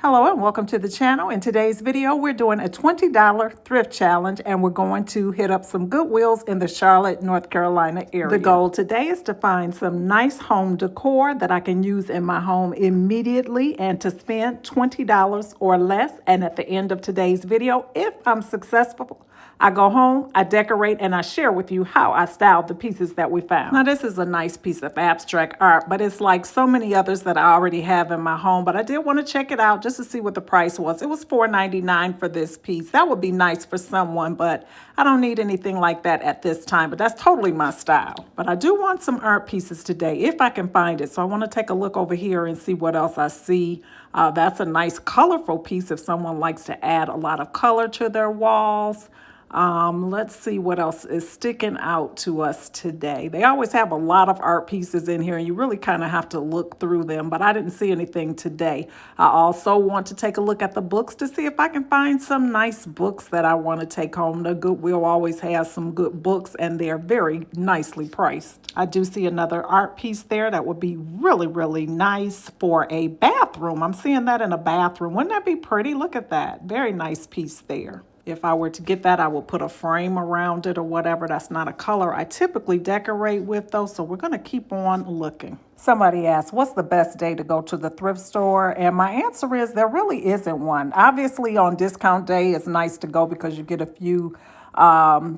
Hello and welcome to the channel. In today's video, we're doing a $20 thrift challenge and we're going to hit up some Goodwills in the Charlotte, North Carolina area. The goal today is to find some nice home decor that I can use in my home immediately and to spend $20 or less. And at the end of today's video, if I'm successful, I go home, I decorate, and I share with you how I styled the pieces that we found. Now, this is a nice piece of abstract art, but it's like so many others that I already have in my home, but I did want to check it out just to see what the price was. It was $4.99 for this piece. That would be nice for someone, but I don't need anything like that at this time, but that's totally my style. But I do want some art pieces today, if I can find it. So I want to take a look over here and see what else I see. That's a nice colorful piece if someone likes to add a lot of color to their walls. Let's see what else is sticking out to us today. They always have a lot of art pieces in here and you really kind of have to look through them, but I didn't see anything today. I also want to take a look at the books to see if I can find some nice books that I want to take home. The Goodwill always has some good books and they're very nicely priced. I do see another art piece there that would be really, really nice for a bathroom. I'm seeing that in a bathroom. Wouldn't that be pretty? Look at that. Very nice piece there. If I were to get that, I would put a frame around it or whatever. That's not a color I typically decorate with, though, so we're going to keep on looking. Somebody asked, what's the best day to go to the thrift store? And my answer is there really isn't one. Obviously, on discount day, it's nice to go because you get a few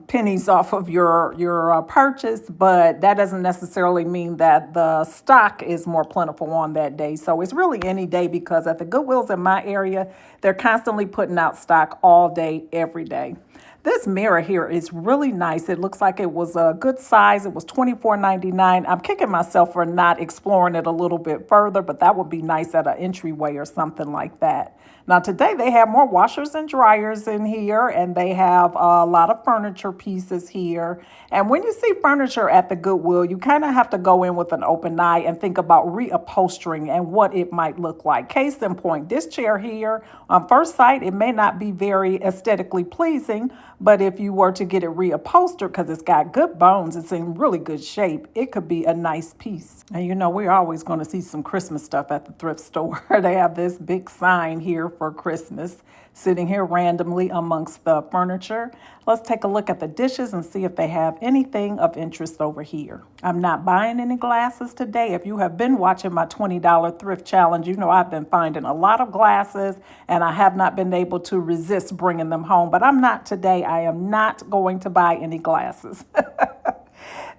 pennies off of your purchase, but that doesn't necessarily mean that the stock is more plentiful on that day. So it's really any day because at the Goodwills in my area, they're constantly putting out stock all day, every day. This mirror here is really nice. It looks like it was a good size. It was $24.99. I'm kicking myself for not exploring it a little bit further, but that would be nice at an entryway or something like that. Now today they have more washers and dryers in here and they have a lot of furniture pieces here. And when you see furniture at the Goodwill, you kind of have to go in with an open eye and think about reupholstering and what it might look like. Case in point, this chair here, on first sight, it may not be very aesthetically pleasing, but if you were to get it reupholstered because it's got good bones, it's in really good shape, it could be a nice piece. And you know, we're always going to see some Christmas stuff at the thrift store. They have this big sign here for Christmas sitting here randomly amongst the furniture. Let's take a look at the dishes and see if they have anything of interest over here. I'm not buying any glasses today. If you have been watching my $20 thrift challenge, you know I've been finding a lot of glasses and I have not been able to resist bringing them home, but I'm not today. I am not going to buy any glasses.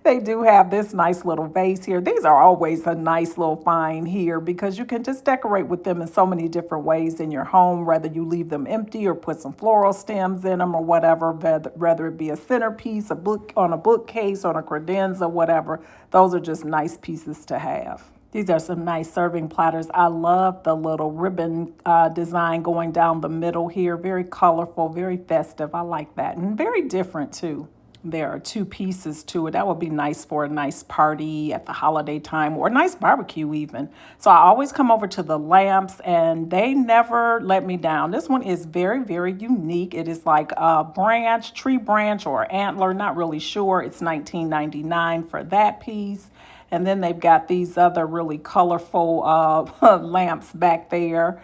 They do have this nice little vase here. These are always a nice little find here because you can just decorate with them in so many different ways in your home, whether you leave them empty or put some floral stems in them or whatever, whether it be a centerpiece, a book on a bookcase, on a credenza, whatever. Those are just nice pieces to have. These are some nice serving platters. I love the little ribbon design going down the middle here. Very colorful, very festive. I like that. And very different too. There are two pieces to it. That would be nice for a nice party at the holiday time or a nice barbecue even. So I always come over to the lamps and they never let me down. This one is very, very unique. It is like a branch, tree branch or antler, not really sure. It's $19.99 for that piece. And then they've got these other really colorful lamps back there.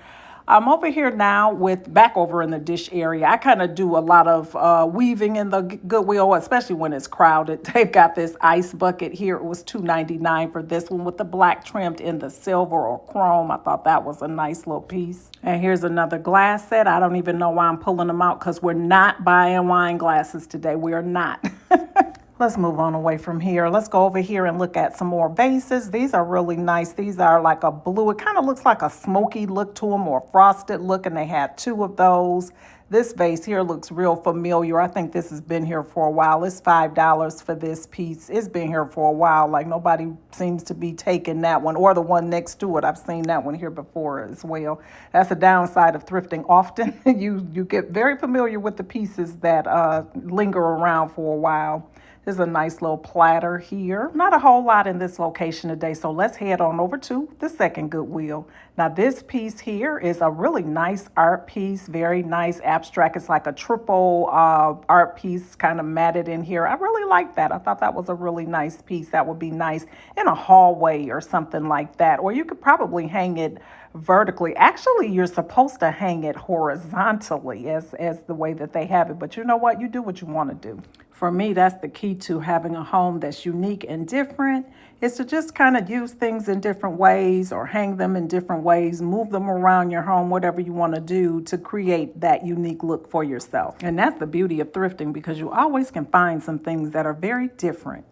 I'm over here now back over in the dish area. I kind of do a lot of weaving in the Goodwill, especially when it's crowded. They've got this ice bucket here. It was $2.99 for this one with the black trimmed in the silver or chrome. I thought that was a nice little piece. And here's another glass set. I don't even know why I'm pulling them out because we're not buying wine glasses today. We are not. Let's move on away from here. Let's go over here and look at some more vases. These are really nice. These are like a blue. It kind of looks like a smoky look to them or frosted look, and they had two of those. This vase here looks real familiar. I think this has been here for a while. It's $5 for this piece. It's been here for a while. Like nobody seems to be taking that one or the one next to it. I've seen that one here before as well. That's a downside of thrifting often. You get very familiar with the pieces that linger around for a while. There's a nice little platter here. Not a whole lot in this location today, so let's head on over to the second Goodwill. Now this piece here is a really nice art piece, very nice abstract. It's like a triple art piece kind of matted in here. I really like that. I thought that was a really nice piece. That would be nice in a hallway or something like that. Or you could probably hang it vertically. Actually, you're supposed to hang it horizontally as the way that they have it. But you know what? You do what you want to do. For me, that's the key to having a home that's unique and different, is to just kind of use things in different ways or hang them in different ways, move them around your home, whatever you want to do to create that unique look for yourself. And that's the beauty of thrifting, because you always can find some things that are very different.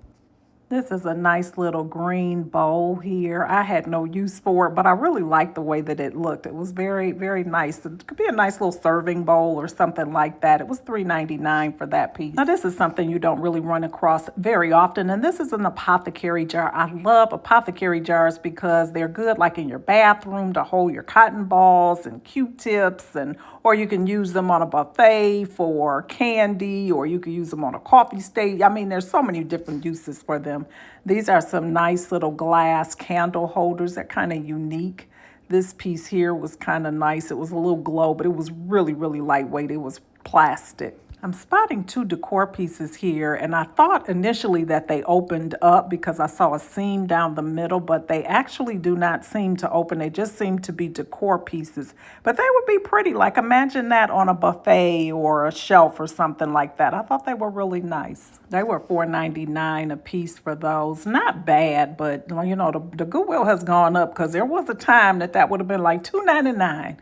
This is a nice little green bowl here. I had no use for it, but I really liked the way that it looked. It was very, very nice. It could be a nice little serving bowl or something like that. It was $3.99 for that piece. Now, this is something you don't really run across very often, and this is an apothecary jar. I love apothecary jars because they're good like in your bathroom to hold your cotton balls and Q-tips, or you can use them on a buffet for candy, or you can use them on a coffee stage. I mean, there's so many different uses for them. These are some nice little glass candle holders. They're kind of unique. This piece here was kind of nice. It was a little glow, but it was really, really lightweight. It was plastic. I'm spotting two decor pieces here, and I thought initially that they opened up because I saw a seam down the middle, but they actually do not seem to open. They just seem to be decor pieces, but they would be pretty. Like, imagine that on a buffet or a shelf or something like that. I thought they were really nice. They were $4.99 a piece for those. Not bad, but you know, the Goodwill has gone up, because there was a time that would have been like $2.99.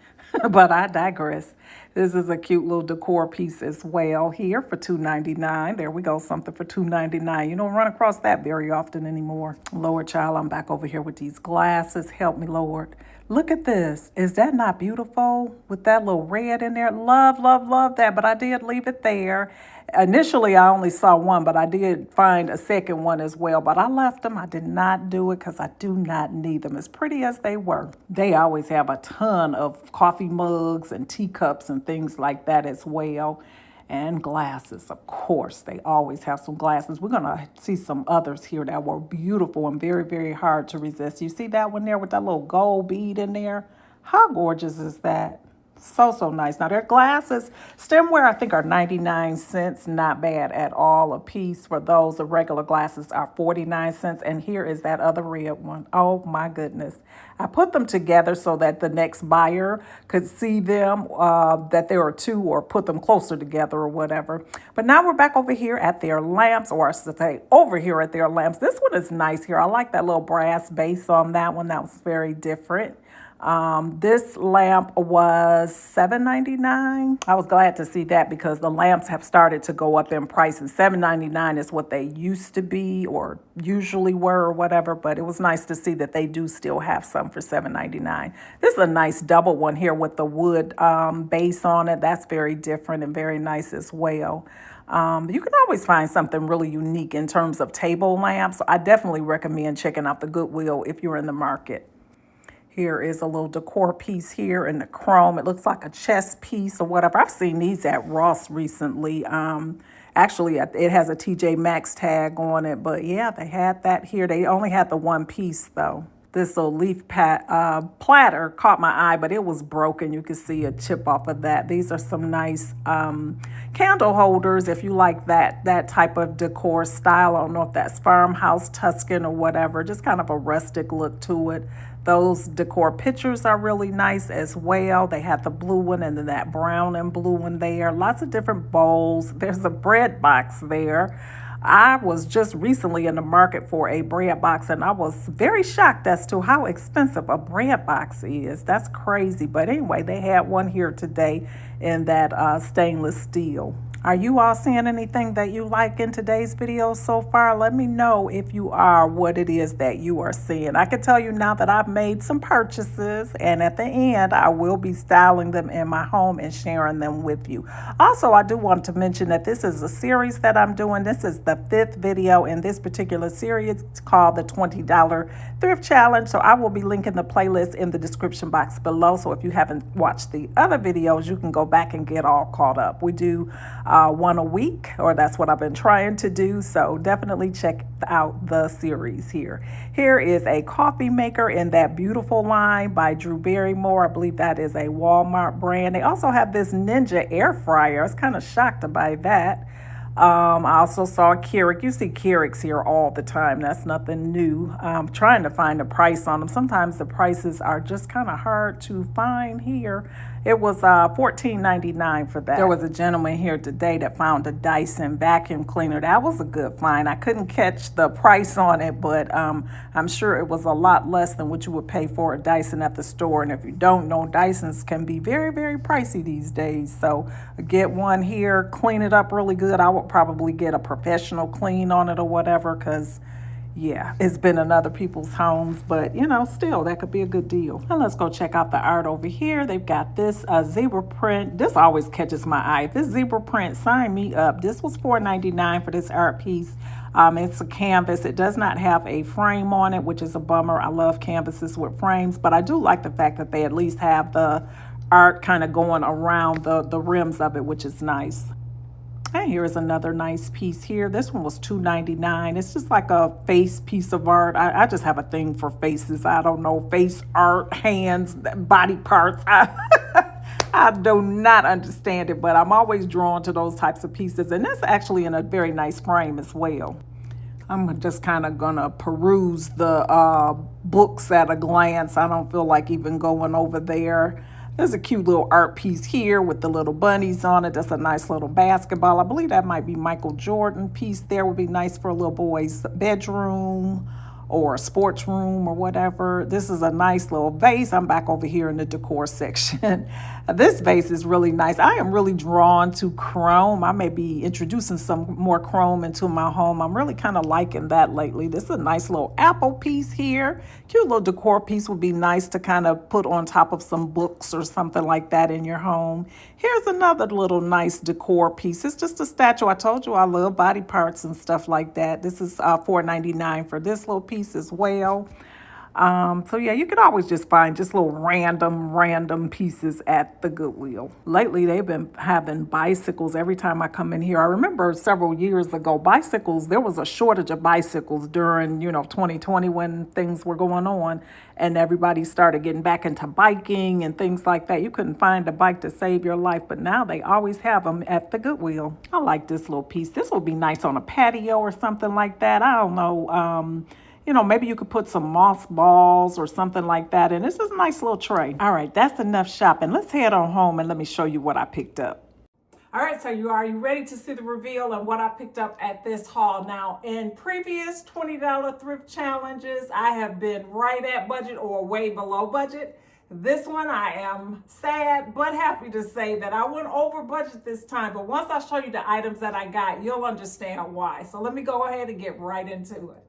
But I digress. This is a cute little decor piece as well here for $2.99. There we go, something for $2.99. You don't run across that very often anymore. Lord child, I'm back over here with these glasses. Help me, Lord. Look at this. Is that not beautiful? With that little red in there. Love, love, love that. But I did leave it there. Initially, I only saw one, but I did find a second one as well. But I left them. I did not do it because I do not need them, as pretty as they were. They always have a ton of coffee mugs and teacups and things like that as well. And glasses, of course. They always have some glasses. We're going to see some others here that were beautiful and very, very hard to resist. You see that one there with that little gold bead in there? How gorgeous is that? So, so nice. Now, their glasses, stemware, I think, are 99 cents. Not bad at all a piece for those. The regular glasses are 49 cents. And here is that other red one. Oh, my goodness. I put them together so that the next buyer could see them, that there are two, or put them closer together or whatever. But now we're back over here at their lamps, or I should say over here at their lamps. This one is nice here. I like that little brass base on that one. That was very different. This lamp was $7.99. I was glad to see that, because the lamps have started to go up in price, and $7.99 is what they used to be or usually were or whatever, but it was nice to see that they do still have some for $7.99. This is a nice double one here with the wood base on it. That's very different and very nice as well. You can always find something really unique in terms of table lamps. So I definitely recommend checking out the Goodwill if you're in the market. Here is a little decor piece here in the chrome. It looks like a chess piece or whatever. I've seen these at Ross recently. Actually, it has a TJ Maxx tag on it. But yeah, they had that here. They only had the one piece, though. This little leaf platter caught my eye, but it was broken. You can see a chip off of that. These are some nice candle holders if you like that type of decor style. I don't know if that's farmhouse Tuscan or whatever. Just kind of a rustic look to it. Those decor pictures are really nice as well. They have the blue one and then that brown and blue one there. Lots of different bowls. There's a bread box there. I was just recently in the market for a bread box, and I was very shocked as to how expensive a bread box is. That's crazy. But anyway, they had one here today in that stainless steel. Are you all seeing anything that you like in today's video so far? Let me know if you are, what it is that you are seeing. I can tell you now that I've made some purchases, and at the end, I will be styling them in my home and sharing them with you. Also, I do want to mention that this is a series that I'm doing. This is the 5th video in this particular series. It's called the $20 Thrift Challenge. So I will be linking the playlist in the description box below. So if you haven't watched the other videos, you can go back and get all caught up. We do one a week, or that's what I've been trying to do. So definitely check out the series here. Here is a coffee maker in that beautiful line by Drew Barrymore. I believe that is a Walmart brand. They also have this Ninja air fryer. I was kind of shocked by that. I also saw Keurig. You see Keurigs here all the time. That's nothing new. I'm trying to find a price on them. Sometimes the prices are just kind of hard to find here. It was $14.99 for that. There was a gentleman here today that found a Dyson vacuum cleaner. That was a good find. I couldn't catch the price on it, but I'm sure it was a lot less than what you would pay for a Dyson at the store. And if you don't know, Dysons can be very, very pricey these days. So get one here, clean it up really good. I would probably get a professional clean on it or whatever, because yeah, it's been in other people's homes, but you know, still that could be a good deal. And let's go check out the art over here. They've got this zebra print. This always catches my eye. If this zebra print, sign me up. This was $4.99 for this art piece. It's a canvas. It does not have a frame on it, which is a bummer. I love canvases with frames, but I do like the fact that they at least have the art kind of going around the rims of it, which is nice. And here's another nice piece here. This one was $2.99. It's just like a face piece of art. I just have a thing for faces. I don't know, face art, hands, body parts. I do not understand it, but I'm always drawn to those types of pieces. And that's actually in a very nice frame as well. I'm just kind of going to peruse the books at a glance. I don't feel like even going over there. There's a cute little art piece here with the little bunnies on it. That's a nice little basketball. I believe that might be Michael Jordan piece there. Would be nice for a little boy's bedroom or a sports room or whatever. This is a nice little vase. I'm back over here in the decor section. This vase is really nice. I am really drawn to chrome. I may be introducing some more chrome into my home. I'm really kind of liking that lately. This is a nice little apple piece here. Cute little decor piece would be nice to kind of put on top of some books or something like that in your home. Here's another little nice decor piece. It's just a statue. I told you I love body parts and stuff like that. This is $4.99 for this little piece as well. So yeah, you can always just find just little random pieces at the Goodwill. Lately, they've been having bicycles every time I come in here. I remember several years ago, bicycles, there was a shortage of bicycles during, 2020 when things were going on and everybody started getting back into biking and things like that. You couldn't find a bike to save your life, but now they always have them at the Goodwill. I like this little piece. This would be nice on a patio or something like that. I don't know. Maybe you could put some moss balls or something like that. And this is a nice little tray. All right, that's enough shopping. Let's head on home and let me show you what I picked up. All right, so are you ready to see the reveal and what I picked up at this haul? Now, in previous $20 thrift challenges, I have been right at budget or way below budget. This one, I am sad but happy to say that I went over budget this time. But once I show you the items that I got, you'll understand why. So let me go ahead and get right into it.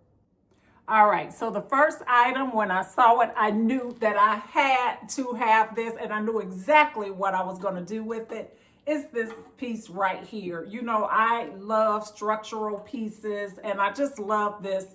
All right, so the first item, when I saw it, I knew that I had to have this, and I knew exactly what I was going to do with it. It's this piece right here. I love structural pieces, and I just love this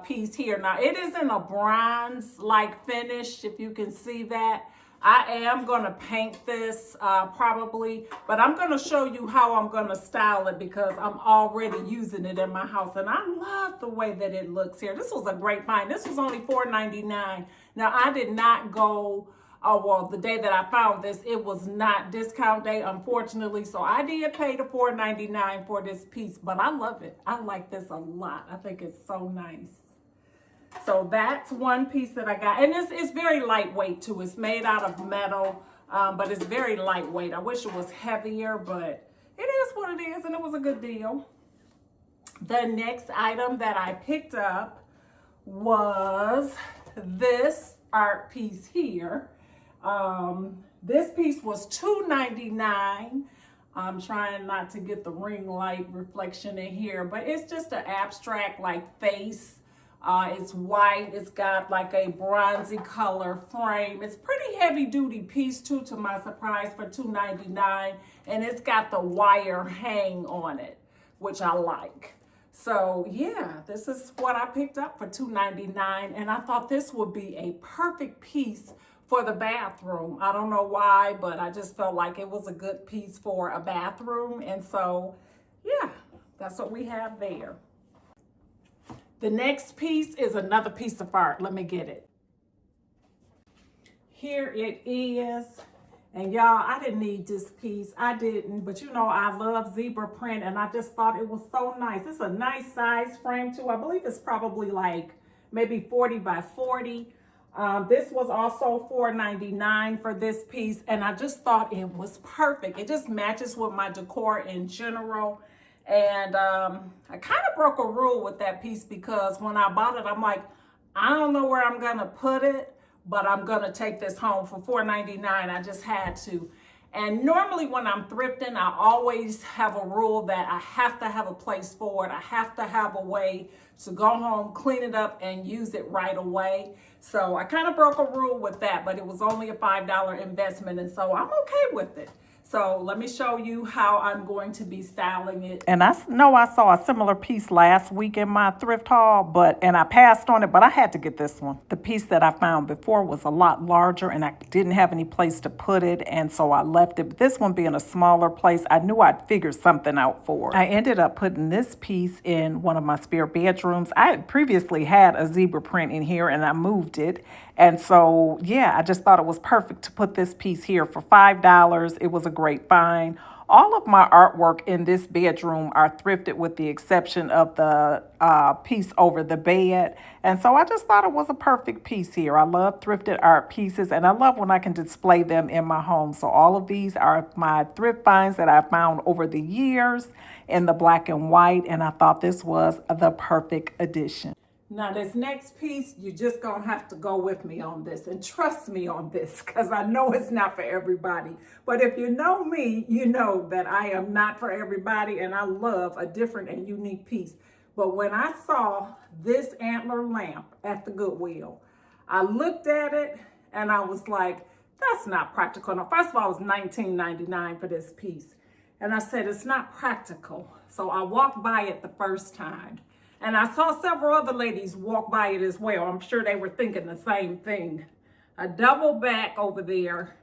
piece here. Now, it is in a bronze-like finish, if you can see that. I am going to paint this probably, but I'm going to show you how I'm going to style it because I'm already using it in my house. And I love the way that it looks here. This was a great find. This was only $4.99. Now, I did not go, the day that I found this, it was not discount day, unfortunately. So I did pay the $4.99 for this piece, but I love it. I like this a lot. I think it's so nice. So that's one piece that I got. And it's very lightweight too. It's made out of metal, but it's very lightweight. I wish it was heavier, but it is what it is, and it was a good deal. The next item that I picked up was this art piece here. This piece was $2.99. I'm trying not to get the ring light reflection in here, but it's just an abstract like face. It's white. It's got like a bronzy color frame. It's pretty heavy duty piece too, to my surprise, for $2.99. And it's got the wire hang on it, which I like. So yeah, this is what I picked up for $2.99. And I thought this would be a perfect piece for the bathroom. I don't know why, but I just felt like it was a good piece for a bathroom. And so, yeah, that's what we have there. The next piece is another piece of art. Let me get it. Here it is. And y'all, I didn't need this piece. I didn't, but you know, I love zebra print and I just thought it was so nice. It's a nice size frame too. I believe it's probably like maybe 40 by 40. This was also $4.99 for this piece. And I just thought it was perfect. It just matches with my decor in general. And I kind of broke a rule with that piece because when I bought it, I'm like, I don't know where I'm gonna put it, but I'm gonna take this home for $4.99. I just had to. And normally when I'm thrifting, I always have a rule that I have to have a place for it. I have to have a way to go home, clean it up, and use it right away. So I kind of broke a rule with that, but it was only a $5 investment, and so I'm okay with it. So let me show you how I'm going to be styling it. And I know I saw a similar piece last week in my thrift haul, and I passed on it, but I had to get this one. The piece that I found before was a lot larger and I didn't have any place to put it, and so I left it. But this one being a smaller place, I knew I'd figure something out for it. I ended up putting this piece in one of my spare bedrooms. I had previously had a zebra print in here and I moved it. And so, yeah, I just thought it was perfect to put this piece here for $5. It was a great find. All of my artwork in this bedroom are thrifted with the exception of the piece over the bed. And so I just thought it was a perfect piece here. I love thrifted art pieces and I love when I can display them in my home. So all of these are my thrift finds that I found over the years in the black and white. And I thought this was the perfect addition. Now this next piece, you're just gonna have to go with me on this and trust me on this because I know it's not for everybody. But if you know me, you know that I am not for everybody and I love a different and unique piece. But when I saw this antler lamp at the Goodwill, I looked at it and I was like, that's not practical. Now, first of all, it was $19.99 for this piece. And I said, it's not practical. So I walked by it the first time. And I saw several other ladies walk by it as well. I'm sure they were thinking the same thing. I doubled back over there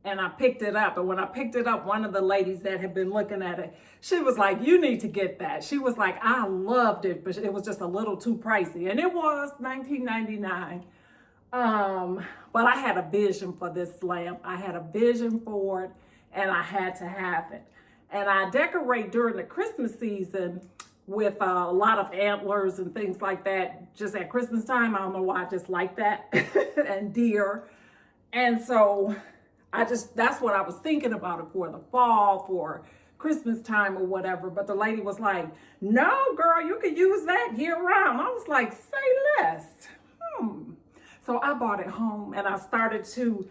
and I picked it up. And when I picked it up, one of the ladies that had been looking at it, she was like, you need to get that. She was like, I loved it, but it was just a little too pricey. And it was $19.99. But I had a vision for this lamp. I had a vision for it and I had to have it. And I decorate during the Christmas season with a lot of antlers and things like that. Just at Christmas time, I don't know why I just like that, and deer. And so that's what I was thinking about it for the fall, for Christmas time or whatever. But the lady was like, no, girl, you can use that year round. I was like, say less. So I brought it home and I started to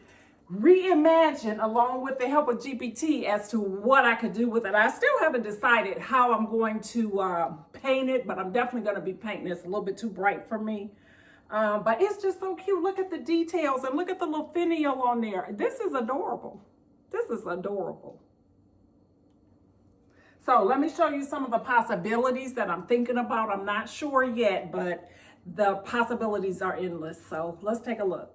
reimagine along with the help of GPT as to what I could do with it. I still haven't decided how I'm going to paint it, but I'm definitely going to be painting this a little bit too bright for me. But it's just so cute. Look at the details and look at the little finial on there. This is adorable. This is adorable. So let me show you some of the possibilities that I'm thinking about. I'm not sure yet, but the possibilities are endless. So let's take a look.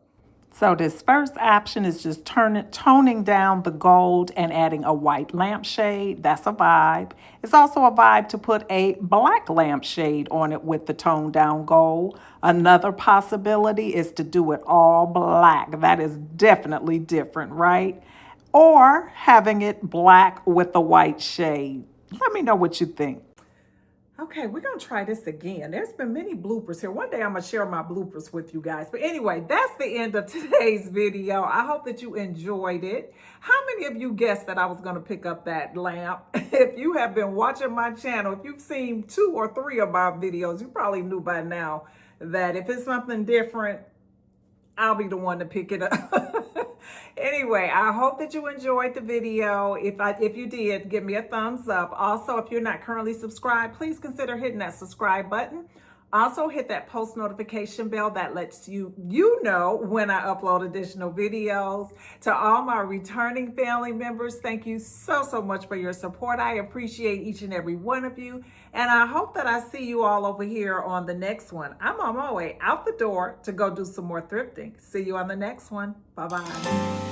So this first option is just toning down the gold and adding a white lampshade. That's a vibe. It's also a vibe to put a black lampshade on it with the toned down gold. Another possibility is to do it all black. That is definitely different, right? Or having it black with a white shade. Let me know what you think. Okay, we're going to try this again. There's been many bloopers here. One day I'm going to share my bloopers with you guys. But anyway, that's the end of today's video. I hope that you enjoyed it. How many of you guessed that I was going to pick up that lamp? If you have been watching my channel, if you've seen 2 or 3 of my videos, you probably knew by now that if it's something different, I'll be the one to pick it up. Anyway, I hope that you enjoyed the video. If you did, give me a thumbs up. Also, if you're not currently subscribed, please consider hitting that subscribe button. Also hit that post notification bell that lets you know when I upload additional videos. To all my returning family members, thank you so much for your support. I appreciate each and every one of you. And I hope that I see you all over here on the next one. I'm on my way out the door to go do some more thrifting. See you on the next one. Bye-bye.